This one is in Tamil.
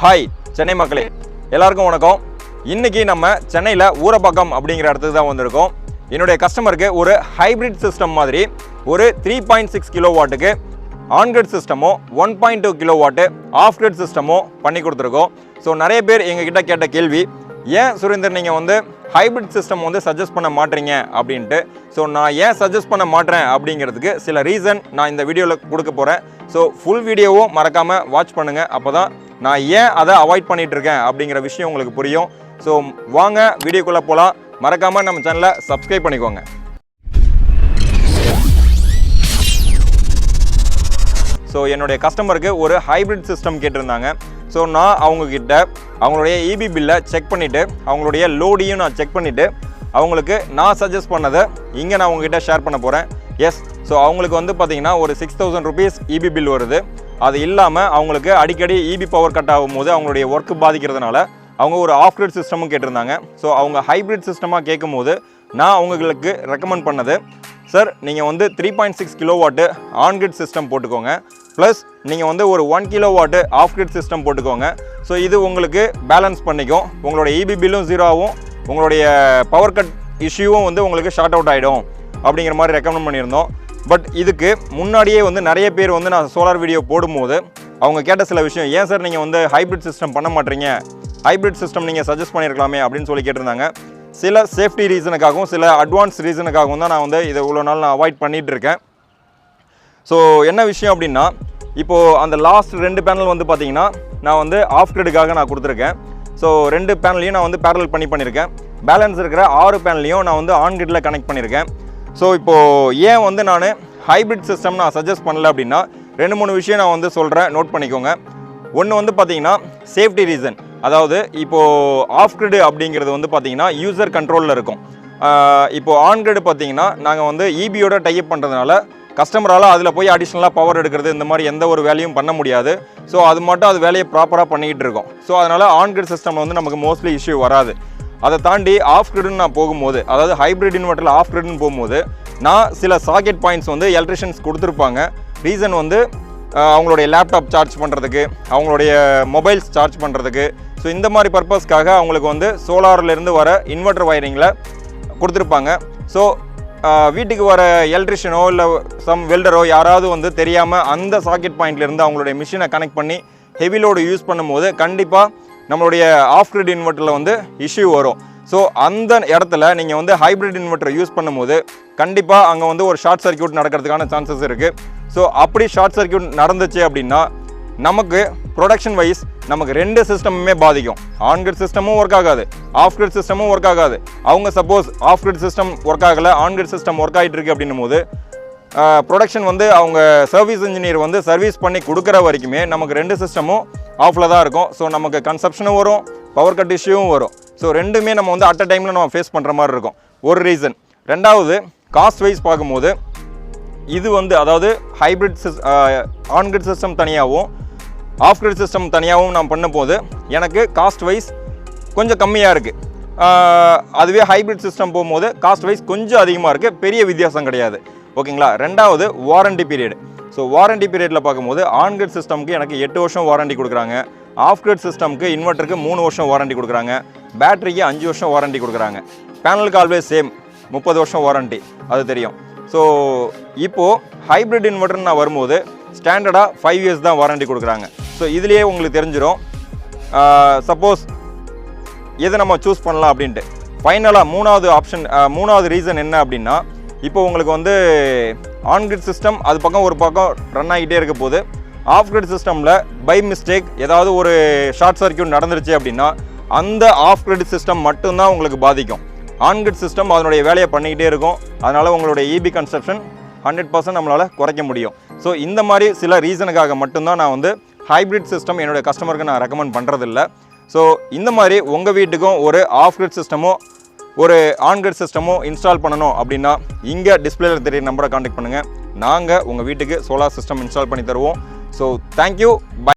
ஹாய் சென்னை மக்களே, எல்லாருக்கும் வணக்கம். இன்னைக்கு நம்ம சென்னையில் ஊரப்பாக்கம் அப்படிங்கிற இடத்துக்கு தான் வந்திருக்கோம். என்னுடைய கஸ்டமருக்கு ஒரு ஹைப்ரிட் சிஸ்டம் மாதிரி ஒரு 3.6 கிலோவாட்டுக்கு ஆன்கிரிட் சிஸ்டமோ 1.2 கிலோவாட்டு ஆஃப் கிரிட் சிஸ்டமோ பண்ணி கொடுத்துருக்கோம். ஸோ நிறைய பேர் எங்ககிட்ட கேட்ட கேள்வி, ஏன் சுரேந்தர் நீங்கள் வந்து ஹைப்ரிட் சிஸ்டம் வந்து சஜஸ்ட் பண்ண மாட்டீங்க அப்படின்ட்டு. ஸோ நான் ஏன் சஜஸ்ட் பண்ண மாட்டேன் அப்படிங்கிறதுக்கு சில ரீசன் நான் இந்த வீடியோவில் கொடுக்க போகிறேன். ஸோ ஃபுல் வீடியோவும் மறக்காமல் வாட்ச் பண்ணுங்கள். அப்போ தான் நான் ஏன் அதை அவாய்ட் பண்ணிகிட்டு இருக்கேன் அப்படிங்கிற விஷயம் உங்களுக்கு புரியும். ஸோ வாங்க வீடியோக்குள்ளே போகலாம். மறக்காமல் நம்ம சேனலை சப்ஸ்கிரைப் பண்ணிக்கோங்க. ஸோ என்னுடைய கஸ்டமருக்கு ஒரு ஹைப்ரிட் சிஸ்டம் கேட்டிருந்தாங்க. ஸோ நான் அவங்கக்கிட்ட அவங்களுடைய இபி பில்லை செக் பண்ணிவிட்டு அவங்களுடைய லோடையும் நான் செக் பண்ணிவிட்டு அவங்களுக்கு நான் சஜஸ்ட் பண்ணதை இங்கே நான் அவங்ககிட்ட ஷேர் பண்ண போகிறேன். எஸ், ஸோ அவங்களுக்கு வந்து பார்த்திங்கன்னா ஒரு 6,000 rupees இபி பில் வருது. அது இல்லாமல் அவங்களுக்கு அடிக்கடி இபி பவர் கட் ஆகும்போது அவங்களுடைய ஒர்க்கு பாதிக்கிறதுனால அவங்க ஒரு ஆஃப் கிரிட் சிஸ்டமும் கேட்டிருந்தாங்க. ஸோ அவங்க ஹைப்ரிட் சிஸ்டமாக கேட்கும்போது நான் அவங்களுக்கு ரெக்கமெண்ட் பண்ணது, சார் நீங்கள் வந்து 3.6 கிலோவாட்டு ஆன் கிரிட் சிஸ்டம் போட்டுக்கோங்க, ப்ளஸ் நீங்கள் வந்து ஒரு 1 கிலோவாட்டு ஆஃப் கிரிட் சிஸ்டம் போட்டுக்கோங்க. ஸோ இது உங்களுக்கு பேலன்ஸ் பண்ணிக்கும். உங்களுடைய இபி பில்லும் 0 ஆகும், உங்களுடைய பவர் கட் இஷ்யூவும் வந்து உங்களுக்கு ஷார்ட் அவுட் ஆகிடும் அப்படிங்கிற மாதிரி ரெக்கமெண்ட் பண்ணியிருந்தோம். பட் இதுக்கு முன்னாடியே வந்து நிறைய பேர் வந்து நான் சோலார் வீடியோ போடும்போது அவங்க கேட்ட சில விஷயம், ஏன் சார் நீங்கள் வந்து ஹைப்ரிட் சிஸ்டம் பண்ண மாட்டீங்க, ஹைப்ரிட் சிஸ்டம் நீங்கள் சஜஸ்ட் பண்ணியிருக்கலாமே அப்படின்னு சொல்லி கேட்டிருந்தாங்க. சில சேஃப்டி ரீசனுக்காகவும் சில அட்வான்ஸ் ரீசனுக்காகவும் தான் நான் வந்து இதை இவ்வளோ நாள் நான் அவாய்ட் பண்ணிகிட்டு இருக்கேன். ஸோ என்ன விஷயம் அப்படின்னா, இப்போது அந்த லாஸ்ட் 2 பேனல் வந்து பார்த்திங்கன்னா நான் வந்து ஆஃப் கிரிடுக்காக நான் கொடுத்துருக்கேன். ஸோ 2 பேனலையும் நான் வந்து பேரல் பண்ணியிருக்கேன். பேலன்ஸ் இருக்கிற 6 பேனலையும் நான் வந்து ஆன் கிரிட்டில் கனெக்ட் பண்ணியிருக்கேன். ஸோ இப்போது ஏன் வந்து நான் ஹைப்ரிட் சிஸ்டம் நான் சஜஸ்ட் பண்ணல அப்படின்னா 2-3 விஷயம் நான் வந்து சொல்கிறேன், நோட் பண்ணிக்கோங்க. ஒன்று வந்து பார்த்திங்கன்னா சேஃப்டி ரீசன். அதாவது இப்போது ஆஃப் கிரிட் அப்படிங்கிறது வந்து பார்த்திங்கன்னா யூசர் கண்ட்ரோலில் இருக்கும். இப்போது ஆன் கிரிட் பார்த்திங்கன்னா நாங்கள் வந்து இபியோட டைப் பண்ணுறதுனால கஸ்டமரால் அதில் போய் அடிஷ்னலாக பவர் எடுக்கிறது இந்த மாதிரி எந்த ஒரு வேலையும் பண்ண முடியாது. ஸோ அது மட்டும் அது வேலையை ப்ராப்பராக பண்ணிக்கிட்டு இருக்கோம். ஸோ அதனால் ஆன் கிரிட் சிஸ்டம் வந்து நமக்கு மோஸ்ட்லி இஷ்யூ வராது. அதை தாண்டி ஆஃப் கிரிட்னு நான் போகும்போது, அதாவது ஹைப்ரிட் இன்வெர்ட்டரில் ஆஃப் கிரிட்னு போகும்போது நான் சில சாக்கெட் பாயிண்ட்ஸ் வந்து எலக்ட்ரிஷியன்ஸ் கொடுத்துருப்பாங்க. ரீசன் வந்து அவங்களுடைய லேப்டாப் சார்ஜ் பண்ணுறதுக்கு, அவங்களுடைய மொபைல்ஸ் சார்ஜ் பண்ணுறதுக்கு, ஸோ இந்த மாதிரி பர்பஸ்க்காக அவங்களுக்கு வந்து சோலார்லேருந்து வர இன்வெர்ட்டர் வயரிங்கில் கொடுத்துருப்பாங்க. ஸோ வீட்டுக்கு வர எலக்ட்ரிஷியனோ இல்லை சம் வெல்டரோ யாராவது வந்து தெரியாமல் அந்த சாக்கெட் பாயிண்ட்லேருந்து அவங்களுடைய மிஷினை கனெக்ட் பண்ணி ஹெவி லோடு யூஸ் பண்ணும்போது கண்டிப்பாக நம்மளுடைய ஆஃப் கிரிட் இன்வெர்ட்டரில் வந்து இஷ்யூ வரும். ஸோ அந்த இடத்துல நீங்கள் வந்து ஹைப்ரிட் இன்வெர்ட்டர் யூஸ் பண்ணும்போது கண்டிப்பாக அங்கே வந்து ஒரு ஷார்ட் சர்க்யூட் நடக்கிறதுக்கான சான்சஸ் இருக்குது. ஸோ அப்படி ஷார்ட் சர்க்யூட் நடந்துச்சு அப்படின்னா நமக்கு ப்ரொடக்ஷன் வைஸ் நமக்கு 2 சிஸ்டமுமே பாதிக்கும். ஆன் கிரிட் சிஸ்டமும் ஒர்க் ஆகாது, ஆஃப் கிரிட் சிஸ்டமும் ஒர்க் ஆகாது. அவங்க suppose of grid system work ஆகலை, ஆன் கிரிட் சிஸ்டம் ஒர்க் ஆகிட்டு இருக்கு அப்படின்னும் போது ப்ரொடக்ஷன் வந்து அவங்க சர்வீஸ் இன்ஜினியர் வந்து சர்வீஸ் பண்ணி கொடுக்குற வரைக்குமே நமக்கு 2 சிஸ்டமும் ஆஃபில் தான் இருக்கும். ஸோ நமக்கு கன்சப்ஷனும் வரும், பவர் கட் இஷ்யூவும் வரும். ஸோ ரெண்டுமே நம்ம வந்து அட் அ டைமில் நம்ம ஃபேஸ் பண்ணுற மாதிரி இருக்கும். ஒரு ரீசன். ரெண்டாவது, காஸ்ட் வைஸ் பார்க்கும்போது இது வந்து அதாவது ஹைப்ரிட் ஆன் கிரிட் சிஸ்டம் தனியாகவும் ஆஃப் கிரிட் சிஸ்டம் தனியாகவும் நான் பண்ணும்போது எனக்கு காஸ்ட் வைஸ் கொஞ்சம் கம்மியாக இருக்குது. அதுவே ஹைப்ரிட் சிஸ்டம் போகும்போது காஸ்ட் வைஸ் கொஞ்சம் அதிகமாக இருக்குது, பெரிய வித்தியாசம் கிடையாது. ஓகேங்களா. ரெண்டாவது, வாரண்டி பீரியட். ஸோ வாரண்டி பீரியடில் பார்க்கும்போது ஆன் கிரிட் சிஸ்டமுக்கு எனக்கு 8 வருஷம் வாரண்டி கொடுக்குறாங்க, ஆஃப் கிரிட் சிஸ்டமுக்கு இன்வெர்ட்டருக்கு 3 வருஷம் வாரண்டி கொடுக்குறாங்க, பேட்டரிக்கு 5 வருஷம் வாரண்டி கொடுக்குறாங்க, பேனலுக்கு ஆல்வேஸ் சேம் 30 வருஷம் வாரண்டி, அது தெரியும். ஸோ இப்போது ஹைப்ரிட் இன்வெர்ட்டர் நான் வரும்போது ஸ்டாண்டர்டாக 5 இயர்ஸ் தான் வாரண்டி கொடுக்குறாங்க. ஸோ இதுலேயே உங்களுக்கு தெரிஞ்சிடும் சப்போஸ் எது நம்ம சூஸ் பண்ணலாம் அப்படின்ட்டு. ஃபைனலாக மூணாவது ரீசன் என்ன அப்படின்னா, இப்போ உங்களுக்கு வந்து ஆன் கிரிட் சிஸ்டம் அது பக்கம் ஒரு பக்கம் ரன் ஆகிட்டே இருக்க போது ஆஃப் கிரிட் சிஸ்டமில் பை மிஸ்டேக் ஏதாவது ஒரு ஷார்ட் சர்க்யூட் நடந்துருச்சு அப்படின்னா அந்த ஆஃப் கிரிட் சிஸ்டம் மட்டும்தான் உங்களுக்கு பாதிக்கும். ஆன் கிரிட் சிஸ்டம் அதனுடைய வேலையை பண்ணிக்கிட்டே இருக்கும். அதனால் உங்களுடைய இபி கன்சப்ஷன் 100% நம்மளால் குறைக்க முடியும். ஸோ இந்த மாதிரி சில ரீசனுக்காக மட்டும்தான் நான் வந்து ஹைப்ரிட் சிஸ்டம் என்னுடைய கஸ்டமருக்கு நான் ரெக்கமெண்ட் பண்ணுறதில்ல. ஸோ இந்த மாதிரி உங்கள் வீட்டுக்கும் ஒரு ஆஃப் கிரிட் சிஸ்டமோ ஒரு ஆன் கிரிட் சிஸ்டமோ இன்ஸ்டால் பண்ணணும் அப்படின்னா இங்கே டிஸ்பிளேல தெரிய நம்பரை கான்டாக்ட் பண்ணுங்கள். நாங்கள் உங்கள் வீட்டுக்கு சோலார் சிஸ்டம் இன்ஸ்டால் பண்ணி தருவோம். So thank you. பை.